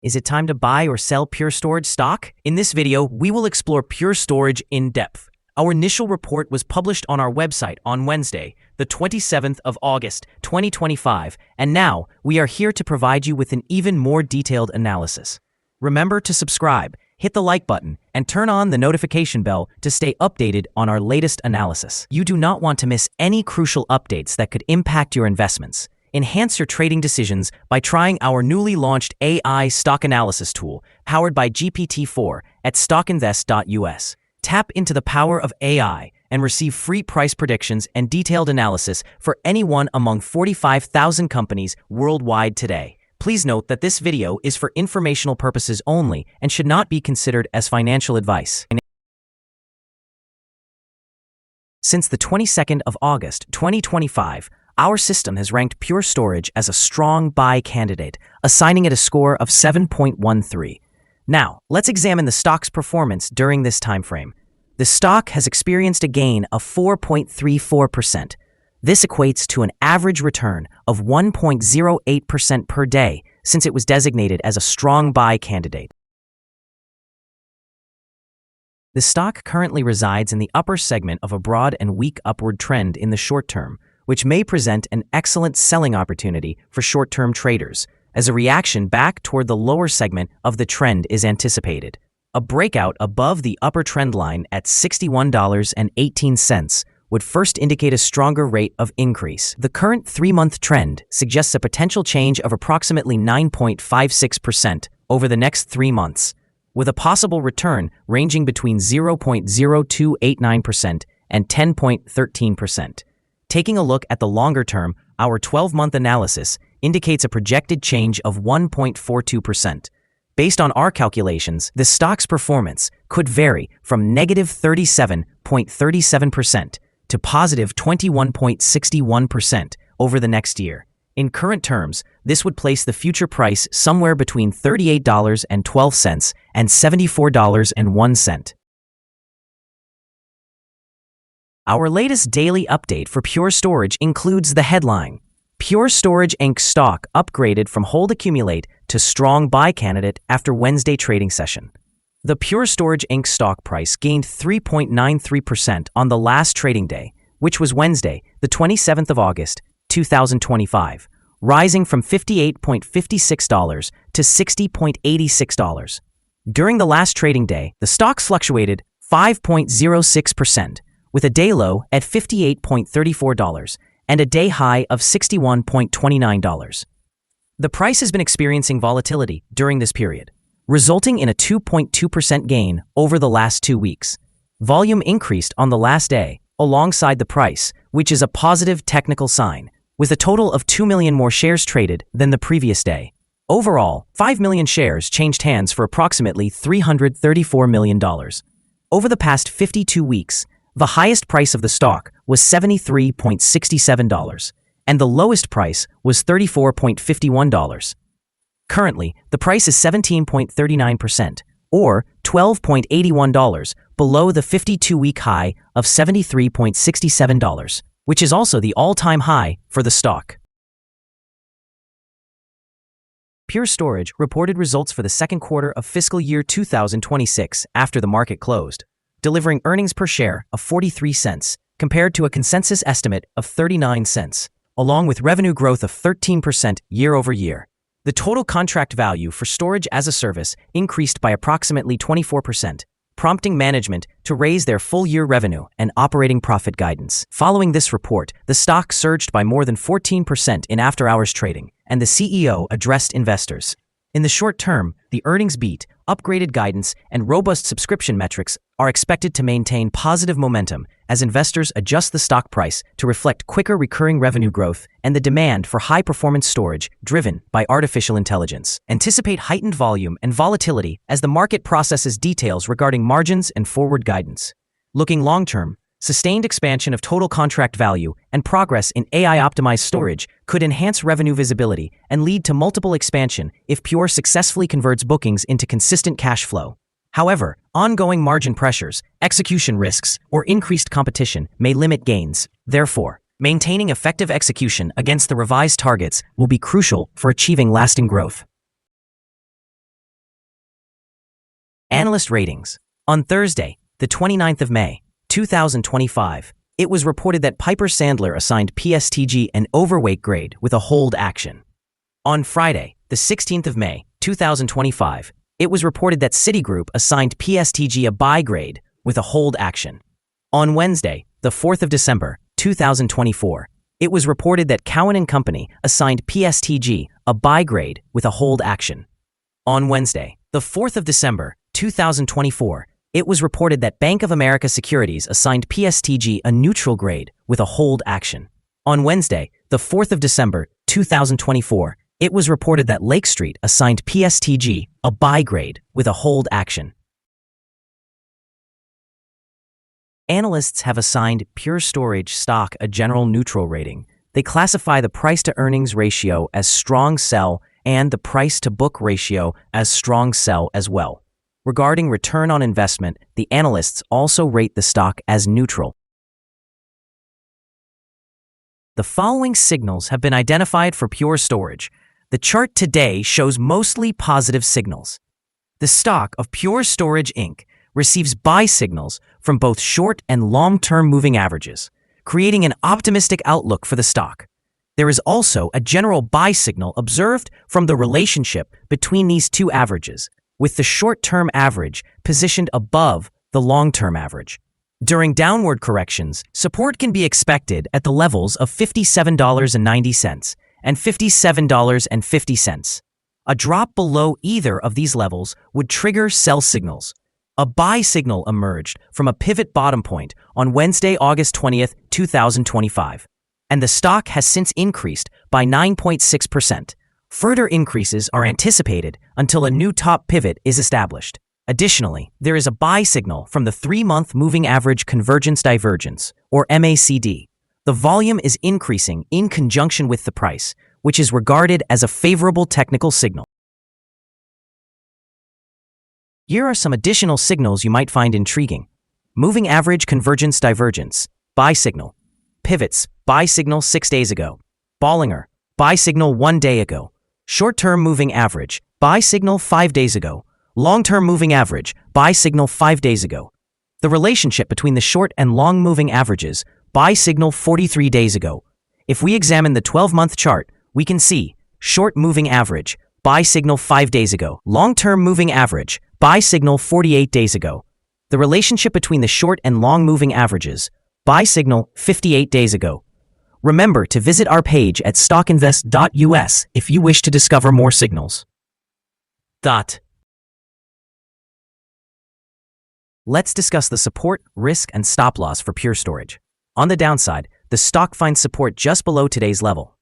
Is it time to buy or sell Pure Storage stock? In this video, we will explore Pure Storage in depth. Our initial report was published on our website on Wednesday, the 27th of August, 2025, and now we are here to provide you with an even more detailed analysis. Remember to subscribe, hit the like button, and turn on the notification bell to stay updated on our latest analysis. You do not want to miss any crucial updates that could impact your investments. Enhance your trading decisions by trying our newly launched AI stock analysis tool, powered by GPT-4 at StockInvest.us. Tap into the power of AI and receive free price predictions and detailed analysis for any one among 45,000 companies worldwide today. Please note that this video is for informational purposes only and should not be considered as financial advice. Since the 22nd of August, 2025, our system has ranked Pure Storage as a strong buy candidate, assigning it a score of 7.13. Now, let's examine the stock's performance during this time frame. The stock has experienced a gain of 4.34%. This equates to an average return of 1.08% per day since it was designated as a strong buy candidate. The stock currently resides in the upper segment of a broad and weak upward trend in the short term, which may present an excellent selling opportunity for short-term traders, as a reaction back toward the lower segment of the trend is anticipated. A breakout above the upper trend line at $61.18 would first indicate a stronger rate of increase. The current 3-month trend suggests a potential change of approximately 9.56% over the next 3 months, with a possible return ranging between 0.0289% and 10.13%. Taking a look at the longer term, our 12-month analysis indicates a projected change of 1.42%. Based on our calculations, the stock's performance could vary from negative 37.37% to positive 21.61% over the next year. In current terms, this would place the future price somewhere between $38.12 and $74.01. Our latest daily update for Pure Storage includes the headline: Pure Storage Inc. stock upgraded from hold accumulate to strong buy candidate after Wednesday trading session. The Pure Storage Inc. stock price gained 3.93% on the last trading day, which was Wednesday, the 27th of August, 2025, rising from $58.56 to $60.86. During the last trading day, the stock fluctuated 5.06%, with a day low at $58.34 and a day high of $61.29. The price has been experiencing volatility during this period, resulting in a 2.2% gain over the last 2 weeks. Volume increased on the last day alongside the price, which is a positive technical sign, with a total of 2 million more shares traded than the previous day. Overall, 5 million shares changed hands for approximately $334 million. Over the past 52 weeks, the highest price of the stock was $73.67, and the lowest price was $34.51. Currently, the price is 17.39%, or $12.81 below the 52-week high of $73.67, which is also the all-time high for the stock. Pure Storage reported results for the second quarter of fiscal year 2026 after the market closed, delivering earnings per share of 43 cents, compared to a consensus estimate of 39 cents, along with revenue growth of 13% year over year. The total contract value for storage as a service increased by approximately 24%, prompting management to raise their full-year revenue and operating profit guidance. Following this report, the stock surged by more than 14% in after-hours trading, and the CEO addressed investors. In the short term, the earnings beat, upgraded guidance, and robust subscription metrics are expected to maintain positive momentum as investors adjust the stock price to reflect quicker recurring revenue growth and the demand for high-performance storage driven by artificial intelligence. Anticipate heightened volume and volatility as the market processes details regarding margins and forward guidance. Looking long-term, sustained expansion of total contract value and progress in AI-optimized storage could enhance revenue visibility and lead to multiple expansion if Pure successfully converts bookings into consistent cash flow. However, ongoing margin pressures, execution risks, or increased competition may limit gains. Therefore, maintaining effective execution against the revised targets will be crucial for achieving lasting growth. Analyst ratings. On Thursday, the 29th of May, 2025, it was reported that Piper Sandler assigned PSTG an overweight grade with a hold action. On Friday, the 16th of May, 2025, it was reported that Citigroup assigned PSTG a buy grade with a hold action. On Wednesday, the 4th of December, 2024, it was reported that Cowen & Company assigned PSTG a buy grade with a hold action. On Wednesday, the 4th of December, 2024, it was reported that Bank of America Securities assigned PSTG a neutral grade with a hold action. On Wednesday, the 4th of December, 2024, it was reported that Lake Street assigned PSTG a buy grade with a hold action. Analysts have assigned Pure Storage stock a general neutral rating. They classify the price-to-earnings ratio as strong sell and the price-to-book ratio as strong sell as well. Regarding return on investment, the analysts also rate the stock as neutral. The following signals have been identified for Pure Storage. The chart today shows mostly positive signals. The stock of Pure Storage Inc. receives buy signals from both short and long-term moving averages, creating an optimistic outlook for the stock. There is also a general buy signal observed from the relationship between these two averages, with the short-term average positioned above the long-term average. During downward corrections, support can be expected at the levels of $57.90 and $57.50. A drop below either of these levels would trigger sell signals. A buy signal emerged from a pivot bottom point on Wednesday, August 20th, 2025, and the stock has since increased by 9.6%. Further increases are anticipated until a new top pivot is established. Additionally, there is a buy signal from the 3-month moving average convergence divergence, or MACD. The volume is increasing in conjunction with the price, which is regarded as a favorable technical signal. Here are some additional signals you might find intriguing. Moving average convergence divergence, buy signal. Pivots, buy signal 6 days ago. Bollinger, buy signal 1 day ago. Short-term moving average, buy signal 5 days ago. Long-term moving average, buy signal 5 days ago. The relationship between the short and long moving averages, buy signal 43 days ago. If we examine the 12-month chart, we can see short moving average, buy signal 5 days ago. Long-term moving average, buy signal 48 days ago. The relationship between the short and long moving averages, buy signal 58 days ago. Remember to visit our page at StockInvest.us if you wish to discover more signals. Let's discuss the support, risk, and stop loss for Pure Storage. On the downside, the stock finds support just below today's level,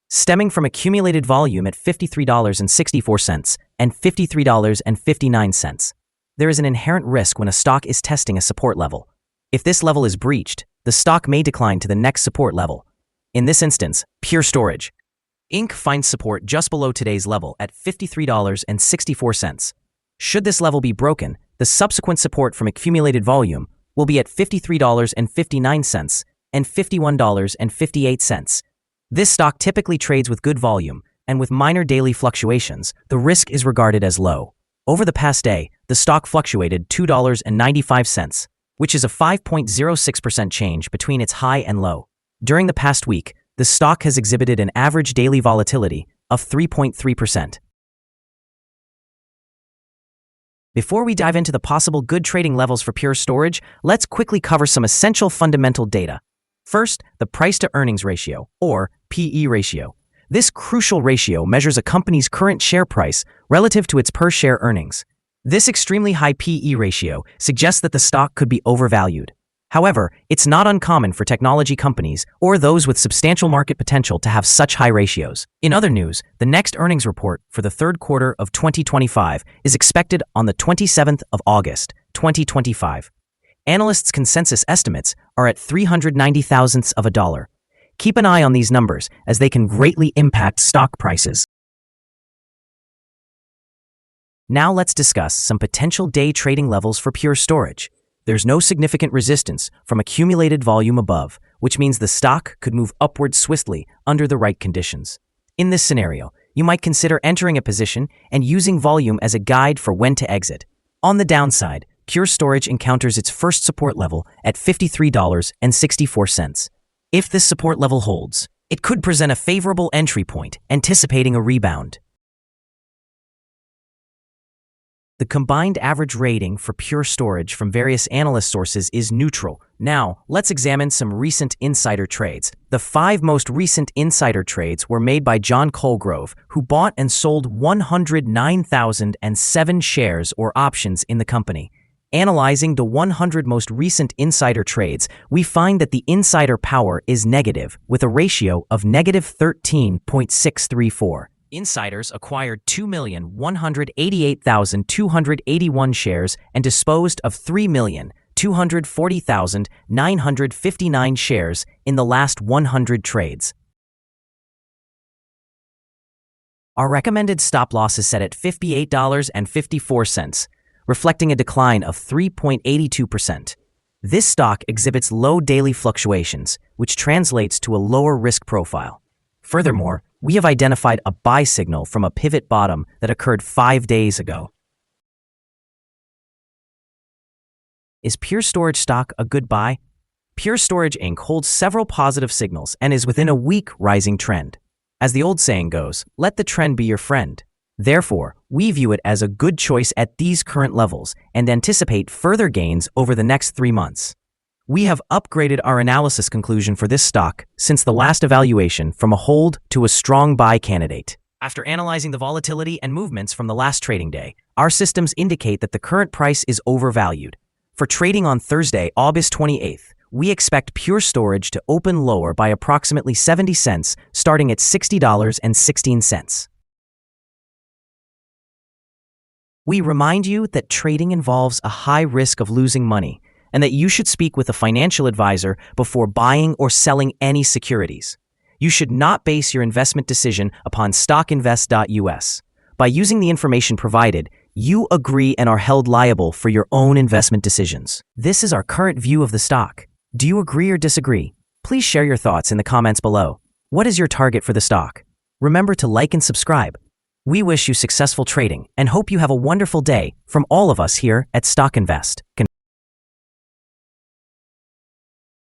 stemming from accumulated volume at $53.64 and $53.59. There is an inherent risk when a stock is testing a support level. If this level is breached, the stock may decline to the next support level. In this instance, Pure Storage Inc. finds support just below today's level at $53.64. Should this level be broken, the subsequent support from accumulated volume will be at $53.59 and $51.58. This stock typically trades with good volume, and with minor daily fluctuations, the risk is regarded as low. Over the past day, the stock fluctuated $2.95, which is a 5.06% change between its high and low. During the past week, the stock has exhibited an average daily volatility of 3.3%. Before we dive into the possible good trading levels for Pure Storage, let's quickly cover some essential fundamental data. First, the price-to-earnings ratio, or PE ratio. This crucial ratio measures a company's current share price relative to its per-share earnings. This extremely high PE ratio suggests that the stock could be overvalued. However, it's not uncommon for technology companies or those with substantial market potential to have such high ratios. In other news, the next earnings report for the third quarter of 2025 is expected on the 27th of August, 2025. Analysts' consensus estimates are at 390 thousandths of a dollar. Keep an eye on these numbers as they can greatly impact stock prices. Now let's discuss some potential day trading levels for Pure Storage. There's no significant resistance from accumulated volume above, which means the stock could move upward swiftly under the right conditions. In this scenario, you might consider entering a position and using volume as a guide for when to exit. On the downside, Pure Storage encounters its first support level at $53.64. If this support level holds, it could present a favorable entry point, anticipating a rebound. The combined average rating for Pure Storage from various analyst sources is neutral. Now, let's examine some recent insider trades. The 5 most recent insider trades were made by John Colgrove, who bought and sold 109,007 shares or options in the company. Analyzing the 100 most recent insider trades, we find that the insider power is negative, with a ratio of negative 13.634. Insiders acquired 2,188,281 shares and disposed of 3,240,959 shares in the last 100 trades. Our recommended stop loss is set at $58.54, reflecting a decline of 3.82%. This stock exhibits low daily fluctuations, which translates to a lower risk profile. Furthermore, we have identified a buy signal from a pivot bottom that occurred 5 days ago. Is Pure Storage stock a good buy? Pure Storage Inc. holds several positive signals and is within a weak rising trend. As the old saying goes, let the trend be your friend. Therefore, we view it as a good choice at these current levels and anticipate further gains over the next 3 months. We have upgraded our analysis conclusion for this stock since the last evaluation from a hold to a strong buy candidate. After analyzing the volatility and movements from the last trading day, our systems indicate that the current price is overvalued. For trading on Thursday, August 28th, we expect Pure Storage to open lower by approximately 70 cents, starting at $60.16. We remind you that trading involves a high risk of losing money, and that you should speak with a financial advisor before buying or selling any securities. You should not base your investment decision upon StockInvest.us. By using the information provided, you agree and are held liable for your own investment decisions. This is our current view of the stock. Do you agree or disagree? Please share your thoughts in the comments below. What is your target for the stock? Remember to like and subscribe. We wish you successful trading and hope you have a wonderful day from all of us here at StockInvest.